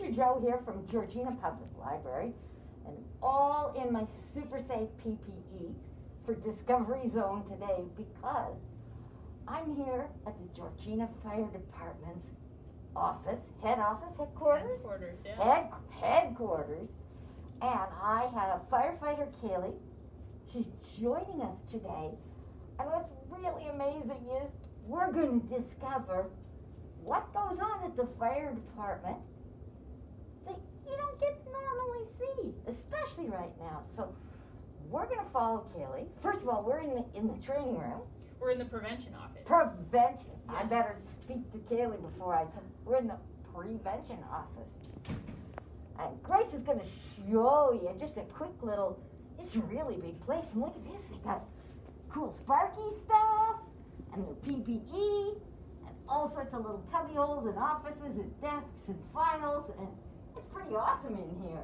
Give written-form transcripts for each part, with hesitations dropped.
Teacher Joe here from Georgina Public Library, and all in my super safe PPE for Discovery Zone today because I'm here at the Georgina Fire Department's office, headquarters? Headquarters, yes. Headquarters, and I have firefighter Kaylee. She's joining us today, and what's really amazing is we're going to discover what goes on at the fire department that you don't get to normally see, especially right now. So we're going to follow Kaylee. First of all, we're in the training room. We're in the prevention office. Prevention. Yes. I better speak to Kaylee before I tell. We're in the prevention office. And Grace is going to show you just a quick little, it's a really big place. And look at this, they got cool Sparky stuff and their PPE and all sorts of little cubby holes and offices and desks and files, and it's pretty awesome in here.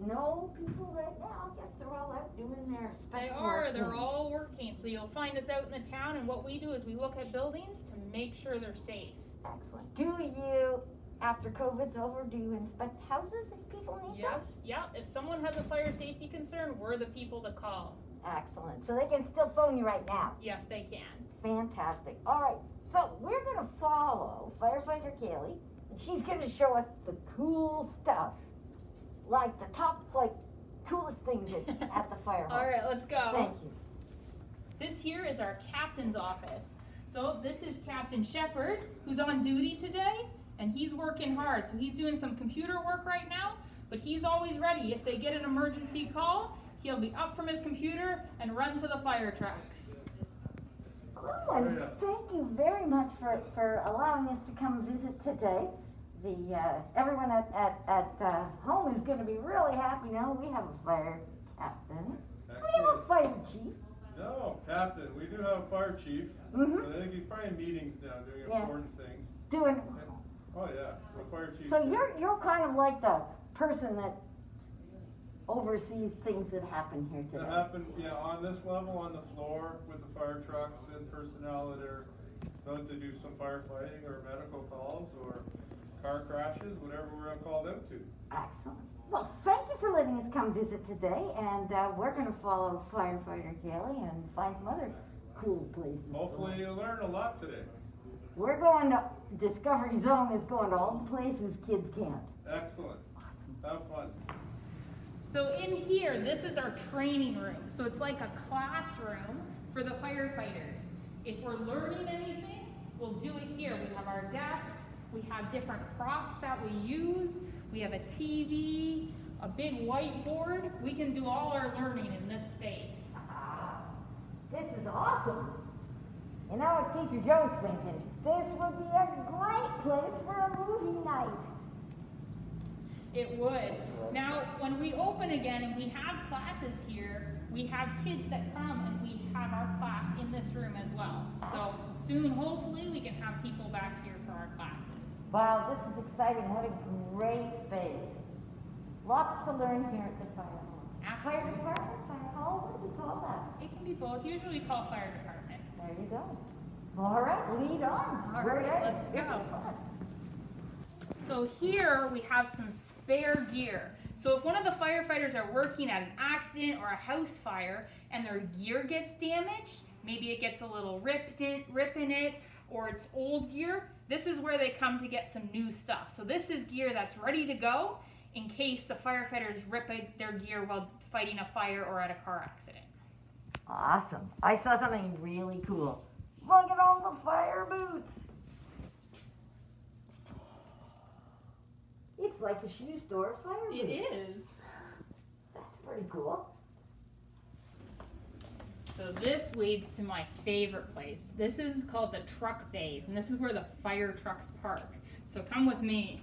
No people right now. I guess they're all out doing their special They are, work they're things. all working. So you'll find us out in the town, and what we do is we look at buildings to make sure they're safe. Excellent. Do you, after COVID's over, do you inspect houses if people need them? Yes, yeah. If someone has a fire safety concern, we're the people to call. Excellent. So they can still phone you right now. Yes, they can. Fantastic. All right. So we're going to follow Firefighter Kaylee, and she's going to show us the cool stuff. Like the top, coolest things at the fire hall. All right, let's go. Thank you. This here is our captain's office. So this is Captain Shepard, who's on duty today, and he's working hard. So he's doing some computer work right now, but he's always ready. If they get an emergency call, he'll be up from his computer and run to the fire trucks. Oh, and thank you very much for allowing us to come visit today. Everyone at home is going to be really happy now. We have a fire captain. Do we have a fire chief? No, captain. We do have a fire chief. Mm-hmm. But I think he's probably in meetings now doing Yeah. important things. Doing. Oh yeah, the fire chief. So you're kind of like the person that oversees things that happen here That today. happened, yeah, on this level, on the floor with the fire trucks and personnel that are known to do some firefighting or medical calls or car crashes, whatever we're called out to. Excellent. Well, thank you for letting us come visit today, and we're going to follow Firefighter Kaylee and find some other cool places. Hopefully you'll learn a lot today. We're going to Discovery Zone is going to all the places kids can't. Excellent. Have fun. So in here, this is our training room. So it's like a classroom for the firefighters. If we're learning anything, we'll do it here. We have our desks, we have different props that we use, we have a TV, a big whiteboard. We can do all our learning in this space. This is awesome. You know what Teacher Joe's thinking? This would be a great place for a movie night. It would. Now, when we open again and we have classes here, we have kids that come and we have our class in this room as well. So soon, hopefully, we can have people back here for our classes. Wow, this is exciting. What a great space. Lots to learn here at the fire hall. Fire Absolutely. department, fire hall, what do we call that? It can be both. Usually we call fire department. There you go. All right, lead on. All We're right, ready. let's This go. is fun. So here we have some spare gear. So if one of the firefighters are working at an accident or a house fire and their gear gets damaged, maybe it gets a little rip in it, or it's old gear, this is where they come to get some new stuff. So this is gear that's ready to go in case the firefighters rip their gear while fighting a fire or at a car accident. Awesome. I saw something really cool. Look at all the fire boots. It's like a shoe store fire boot. It is. That's pretty cool. So this leads to my favorite place. This is called the truck bays, and this is where the fire trucks park. So come with me.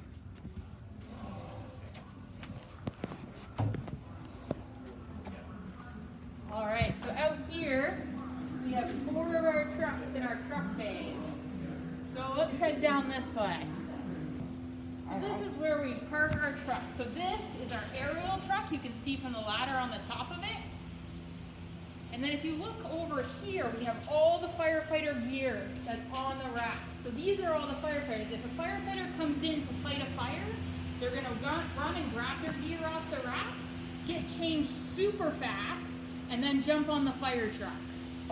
All right, so out here, we have 4 of our trucks in our truck bays. So let's head down this way. So this is where we park our truck. So this is our aerial truck. You can see from the ladder on the top of it. And then if you look over here, we have all the firefighter gear that's on the rack. So these are all the firefighters. If a firefighter comes in to fight a fire, They're gonna run and grab their gear off the rack, get changed super fast, and then jump on the fire truck.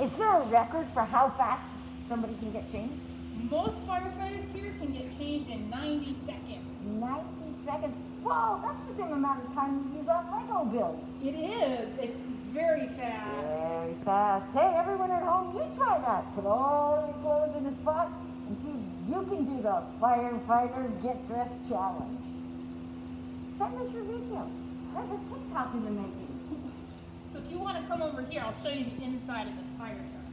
Is there a record for how fast somebody can get changed? Most firefighters here can get changed in 90 seconds. 90 seconds. Whoa, that's the same amount of time you use on Lego build. It is. It's very fast. Very fast. Hey, everyone at home, you try that. Put all your clothes in a spot and see if you can do the firefighter get dressed challenge. Send us your video. There's a TikTok in the making. So if you want to come over here, I'll show you the inside of the fire truck.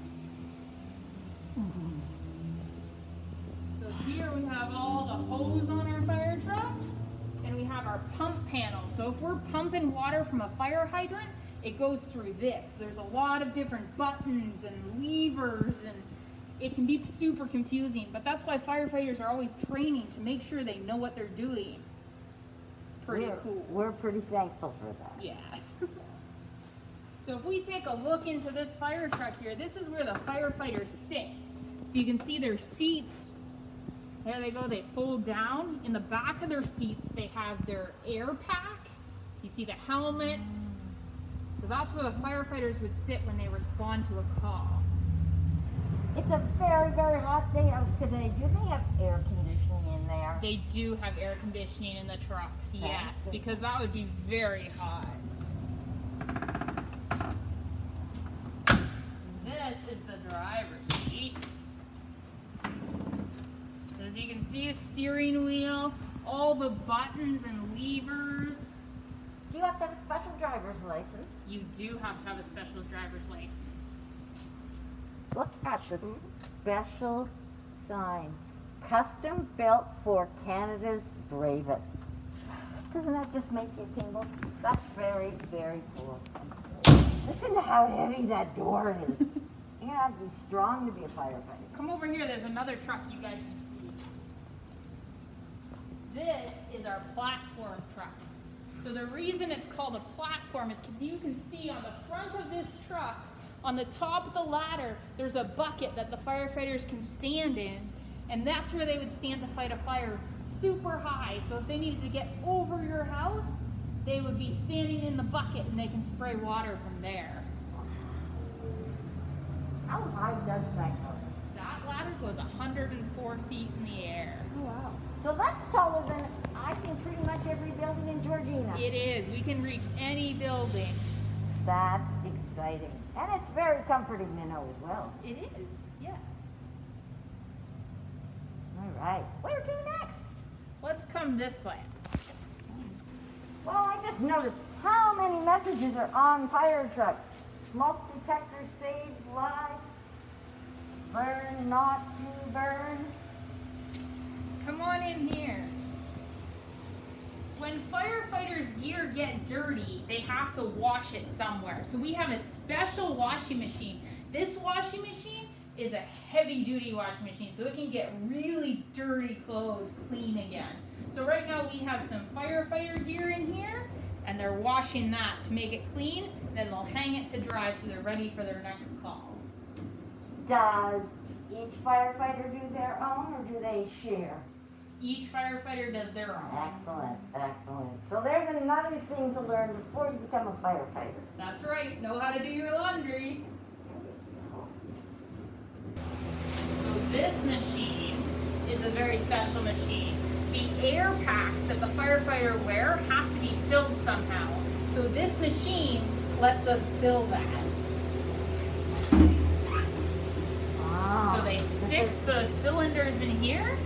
So here we have all the hose on our fire truck, and we have our pump panel. So if we're pumping water from a fire hydrant, it goes through this. There's a lot of different buttons and levers, and it can be super confusing, but that's why firefighters are always training to make sure they know what they're doing. Pretty cool. We're pretty thankful for that. Yes. So if we take a look into this fire truck here, this is where the firefighters sit. So you can see their seats. There they go, they fold down. In the back of their seats, they have their air pack. You see the helmets. So that's where the firefighters would sit when they respond to a call. It's a very, very hot day out today. Do they have air conditioning in there? They do have air conditioning in the trucks, yes, because that would be very hot. This is the driver's seat. So as you can see, a steering wheel, all the buttons and levers. Do you have to have a special driver's license? You do have to have a special driver's license. Look at the special sign. Custom built for Canada's bravest. Doesn't that just make you tingle? That's very, very cool. Listen to how heavy that door is. You have to be strong to be a firefighter. Come over here, there's another truck you guys can see. This is our platform truck. So the reason it's called a platform is because you can see on the front of this truck, on the top of the ladder, there's a bucket that the firefighters can stand in, and that's where they would stand to fight a fire super high. So if they needed to get over your house, they would be standing in the bucket and they can spray water from there. How high does that go? That ladder goes 104 feet in the air. Oh, wow. So that's taller than, I think, pretty much every building in Georgina. It is. We can reach any building. That's exciting. And it's very comforting to know as well. It is, yes. All right. Where to next? Let's come this way. Well, I just noticed how many messages are on fire trucks. Smoke detectors save lives. Burn not to burn. Come on in here. When firefighters' gear get dirty, they have to wash it somewhere. So we have a special washing machine. This washing machine is a heavy-duty washing machine, so it can get really dirty clothes clean again. So right now we have some firefighter gear in here, and they're washing that to make it clean. Then they'll hang it to dry so they're ready for their next call. Does each firefighter do their own or do they share? Each firefighter does their own. Excellent, excellent. So there's another thing to learn before you become a firefighter. That's right, know how to do your laundry. So this machine is a very special machine. The air packs that the firefighter wear have to be filled somehow. So this machine lets us fill that. Wow. So they stick the cylinders in here,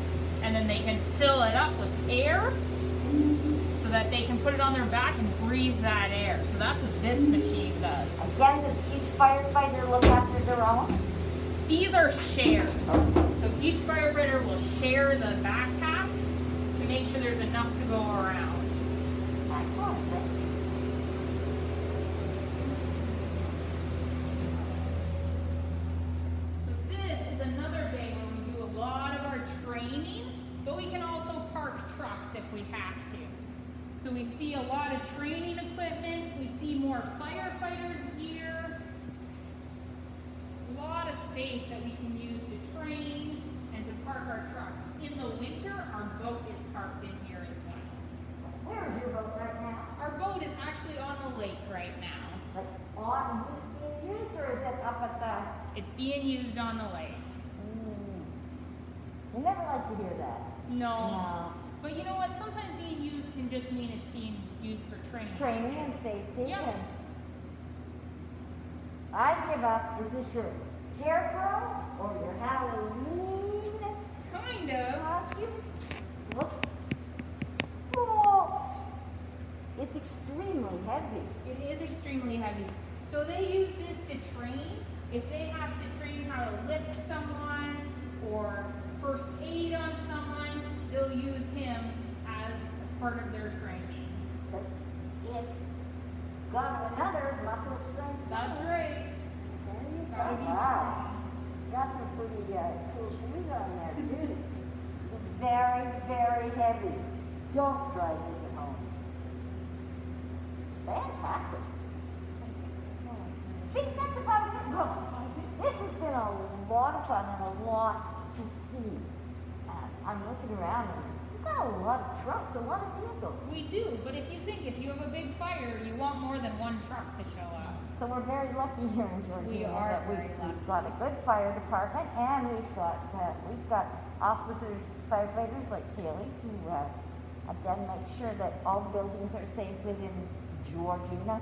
and then they can fill it up with air so that they can put it on their back and breathe that air. So that's what this machine does. Again, does each firefighter look after their own? These are shared. So each firefighter will share the backpacks to make sure there's enough to go around. Excellent. So this is another day where we do a lot of our training, but we can also park trucks if we have to. So we see a lot of training equipment, we see more firefighters here, a lot of space that we can use to train and to park our trucks. In the winter, our boat is parked in here as well. lot of use being used, or is it up at the? It's being used on the lake. You never like to hear that. No. But you know what? Sometimes being used can just mean it's being used for training. Training and safety. Yeah. And I give up. Is this your scarecrow or your Halloween Kind of. costume? Looks. Oh, it's extremely heavy. It is extremely heavy. So they use this to train. If they have to train how to lift someone or first aid on someone, they'll use him as part of their training. But it's got another muscle strength. That's right. There you go. Gotta be Wow. strong. Got some pretty cool shoes on there too. It's very, very heavy. Don't try this at home. Fantastic. I think that's about it. Look, this has been a lot of fun and a lot to see. I'm looking around and we've got a lot of trucks, a lot of vehicles. We do, but if you have a big fire, you want more than one truck to show up. So we're very lucky here in Georgia. We are that very we've got a good fire department, and we've got officers, firefighters like Kaylee, who again make sure that all the buildings are safe within Georgina.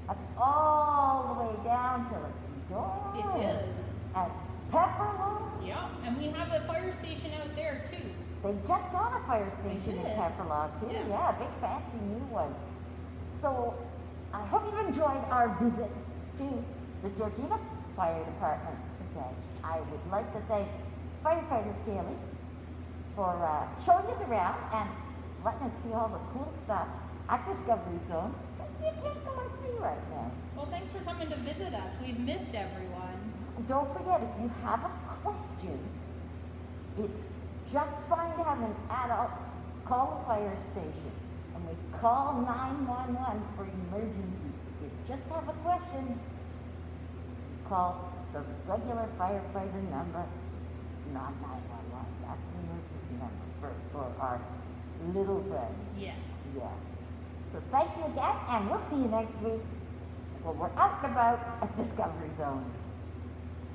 That's all the way down to the door. It is. At Pepperlow, Yeah, and we have a fire station out there too. they just got a fire station in did. Pepperlaw too. Yes. Yeah, big fancy new one. So I hope you've enjoyed our visit to the Georgina Fire Department today. I would like to thank firefighter Kaylee for showing us around and letting us see all the cool stuff at Discovery Zone that you can't go and see right now. Well, thanks for coming to visit us. We've missed everyone. And don't forget, if you have a question, it's just fine to have an adult call the fire station. And we call 911 for emergencies. If you just have a question, call the regular firefighter number, not 911. That's the emergency number for our little friends. Yes. Yes. So thank you again, and we'll see you next week when we're out and about at Discovery Zone.